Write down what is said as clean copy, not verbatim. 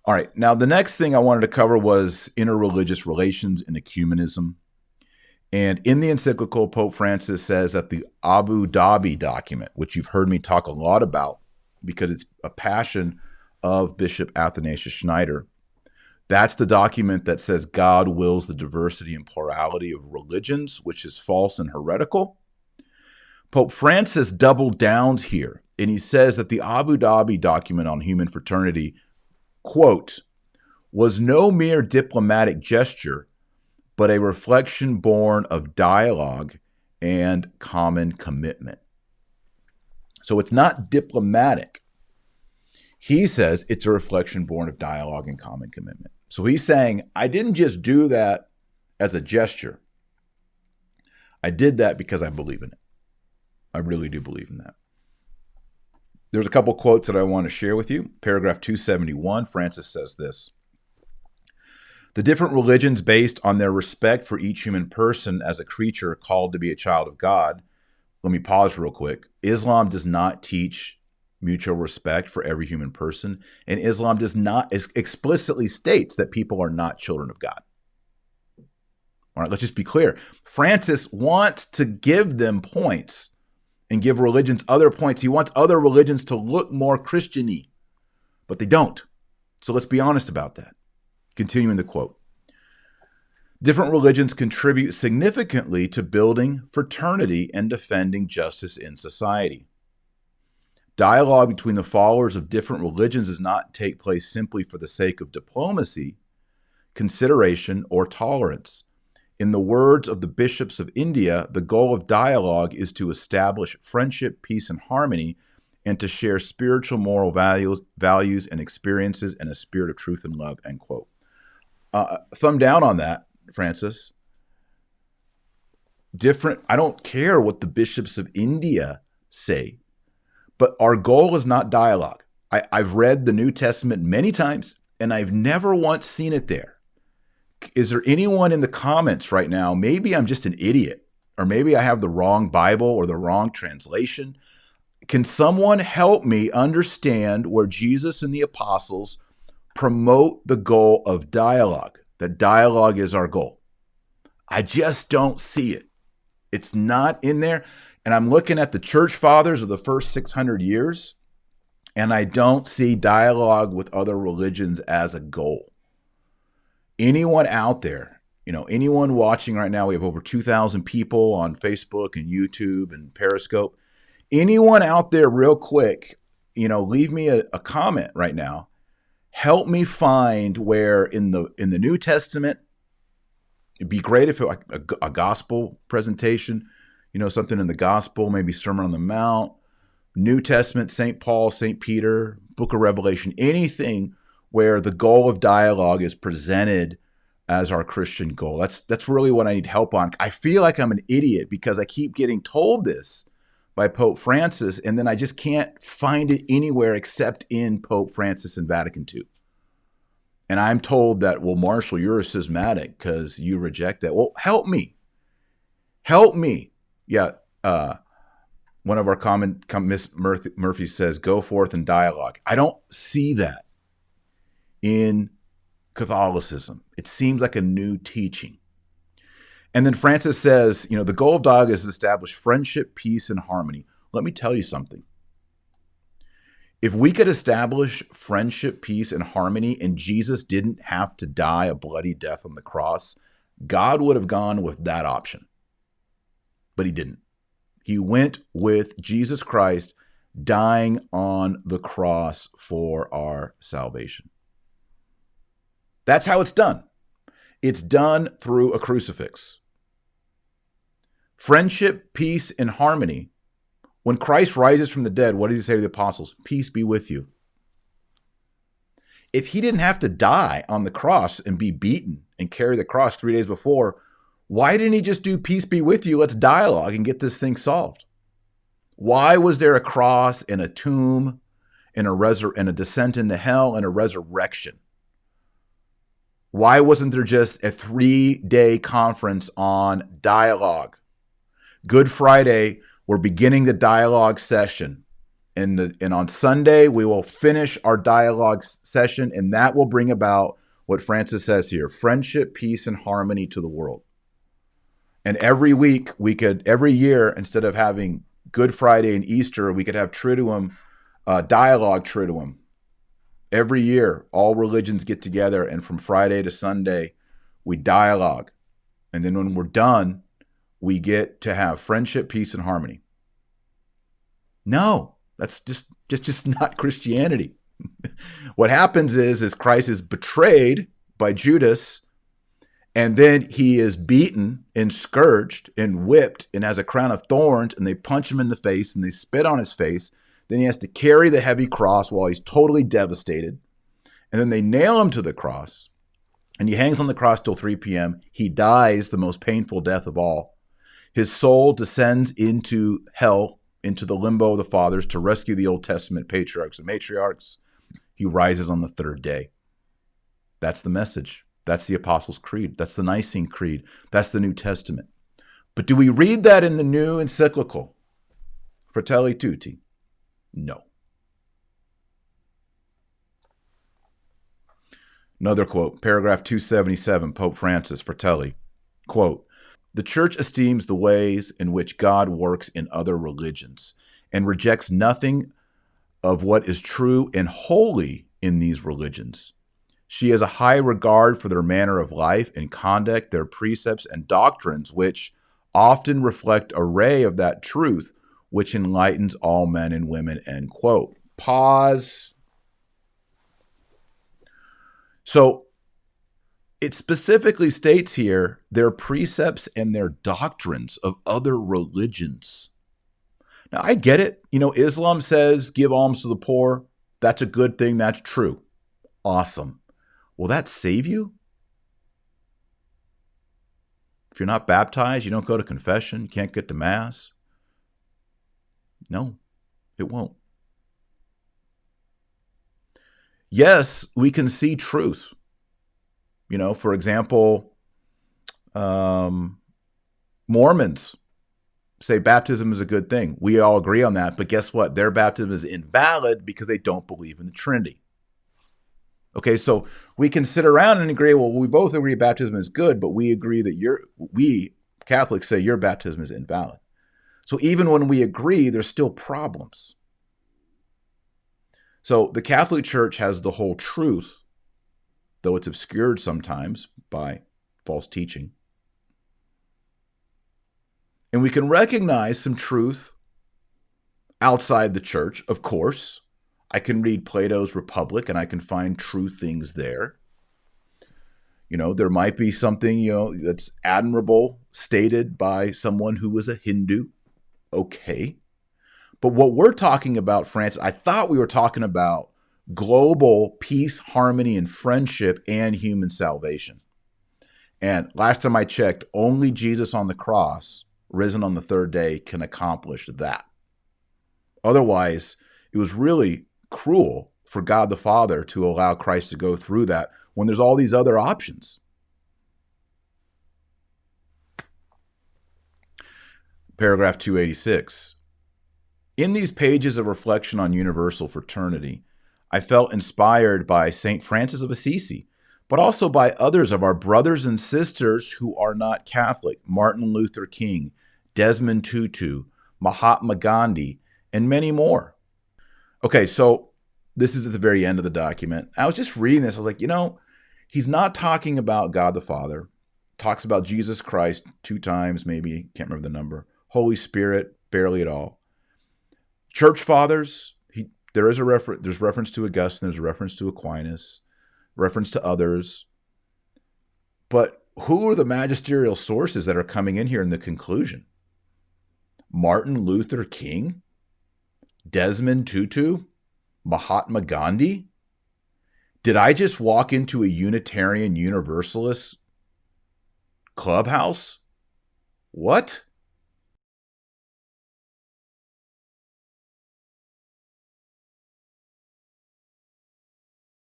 All right. Now, the next thing I wanted to cover was interreligious relations and ecumenism. And in the encyclical, Pope Francis says that the Abu Dhabi document, which you've heard me talk a lot about because it's a passion of Bishop Athanasius Schneider, that's the document that says God wills the diversity and plurality of religions, which is false and heretical. Pope Francis doubled down here, and he says that the Abu Dhabi document on human fraternity, quote, was no mere diplomatic gesture, but a reflection born of dialogue and common commitment. So it's not diplomatic. He says it's a reflection born of dialogue and common commitment. So he's saying, I didn't just do that as a gesture. I did that because I believe in it. I really do believe in that. There's a couple quotes that I want to share with you. Paragraph 271, Francis says this. The different religions based on their respect for each human person as a creature called to be a child of God. Let me pause real quick. Islam does not teach mutual respect for every human person, and Islam does not explicitly states that people are not children of God. All right, let's just be clear. Francis wants to give them points and give religions other points. He wants other religions to look more Christian-y, but they don't. So let's be honest about that. Continuing the quote. Different religions contribute significantly to building fraternity and defending justice in society. Dialogue between the followers of different religions does not take place simply for the sake of diplomacy, consideration, or tolerance. In the words of the bishops of India, the goal of dialogue is to establish friendship, peace, and harmony, and to share spiritual moral values and experiences in a spirit of truth and love, end quote. Thumb down on that, Francis. I don't care what the bishops of India say, but our goal is not dialogue. I've read the New Testament many times, and I've never once seen it there. Is there anyone in the comments right now? Maybe I'm just an idiot, or maybe I have the wrong Bible or the wrong translation. Can someone help me understand where Jesus and the apostles promote the goal of dialogue? That dialogue is our goal. I just don't see it. It's not in there. And I'm looking at the church fathers of the first 600 years, and I don't see dialogue with other religions as a goal. Anyone out there, anyone watching right now, we have over 2,000 people on Facebook and YouTube and Periscope. Anyone out there real quick, leave me a comment right now. Help me find where in the New Testament, it'd be great if it like a gospel presentation, something in the gospel, maybe Sermon on the Mount, New Testament, St. Paul, St. Peter, Book of Revelation, anything where the goal of dialogue is presented as our Christian goal. That's really what I need help on. I feel like I'm an idiot because I keep getting told this by Pope Francis, and then I just can't find it anywhere except in Pope Francis and Vatican II. And I'm told that, well, Marshall, you're a schismatic because you reject that. Well, help me. Help me. Yeah, one of our Miss Murphy says, go forth in dialogue. I don't see that in Catholicism. It seems like a new teaching. And then Francis says, the goal of dialogue is to establish friendship, peace, and harmony. Let me tell you something. If we could establish friendship, peace, and harmony, and Jesus didn't have to die a bloody death on the cross, God would have gone with that option. But he didn't. He went with Jesus Christ dying on the cross for our salvation. That's how it's done. It's done through a crucifix. Friendship, peace, and harmony. When Christ rises from the dead, what does he say to the apostles? Peace be with you. If he didn't have to die on the cross and be beaten and carry the cross 3 days before, why didn't he just do peace be with you? Let's dialogue and get this thing solved. Why was there a cross and a tomb and a descent into hell and a resurrection? Why wasn't there just a 3-day conference on dialogue? Good Friday, we're beginning the dialogue session. And on Sunday, we will finish our dialogue session, and that will bring about what Francis says here: friendship, peace, and harmony to the world. And every week, every year, instead of having Good Friday and Easter, we could have Triduum, dialogue Triduum. Every year, all religions get together, and from Friday to Sunday, we dialogue. And then when we're done, we get to have friendship, peace, and harmony. No, that's just not Christianity. What happens is Christ is betrayed by Judas, and then he is beaten and scourged and whipped and has a crown of thorns, and they punch him in the face and they spit on his face. Then he has to carry the heavy cross while he's totally devastated. And then they nail him to the cross, and he hangs on the cross till 3 p.m. He dies the most painful death of all. His soul descends into hell, into the limbo of the fathers, to rescue the Old Testament patriarchs and matriarchs. He rises on the third day. That's the message. That's the Apostles' Creed. That's the Nicene Creed. That's the New Testament. But do we read that in the New Encyclical Fratelli Tutti? No. Another quote, paragraph 277, Pope Francis, Fratelli, quote, "The Church esteems the ways in which God works in other religions and rejects nothing of what is true and holy in these religions. She has a high regard for their manner of life and conduct, their precepts and doctrines, which often reflect a ray of that truth which enlightens all men and women," end quote. Pause. So it specifically states here their precepts and their doctrines of other religions. Now, I get it. Islam says give alms to the poor. That's a good thing. That's true. Awesome. Will that save you? If you're not baptized, you don't go to confession, you can't get to Mass. No, it won't. Yes, we can see truth. For example, Mormons say baptism is a good thing. We all agree on that, but guess what? Their baptism is invalid because they don't believe in the Trinity. Okay, so we can sit around and agree, well, we both agree baptism is good, but we agree that we Catholics say your baptism is invalid. So even when we agree, there's still problems. So the Catholic Church has the whole truth, though it's obscured sometimes by false teaching. And we can recognize some truth outside the church, of course. I can read Plato's Republic and I can find true things there. There might be something, that's admirable stated by someone who was a Hindu. Okay. But what we're talking about, Francis, I thought we were talking about global peace, harmony, and friendship and human salvation. And last time I checked, only Jesus on the cross, risen on the third day, can accomplish that. Otherwise, it was really cruel for God the Father to allow Christ to go through that when there's all these other options. Paragraph 286. In these pages of reflection on universal fraternity, I felt inspired by St. Francis of Assisi, but also by others of our brothers and sisters who are not Catholic: Martin Luther King, Desmond Tutu, Mahatma Gandhi, and many more. Okay, so this is at the very end of the document. I was just reading this. I was like, he's not talking about God the Father. Talks about Jesus Christ 2 times, maybe, can't remember the number. Holy Spirit, barely at all. Church fathers, there's reference to Augustine, there's a reference to Aquinas, reference to others. But who are the magisterial sources that are coming in here in the conclusion? Martin Luther King? Desmond Tutu? Mahatma Gandhi? Did I just walk into a Unitarian Universalist clubhouse? What?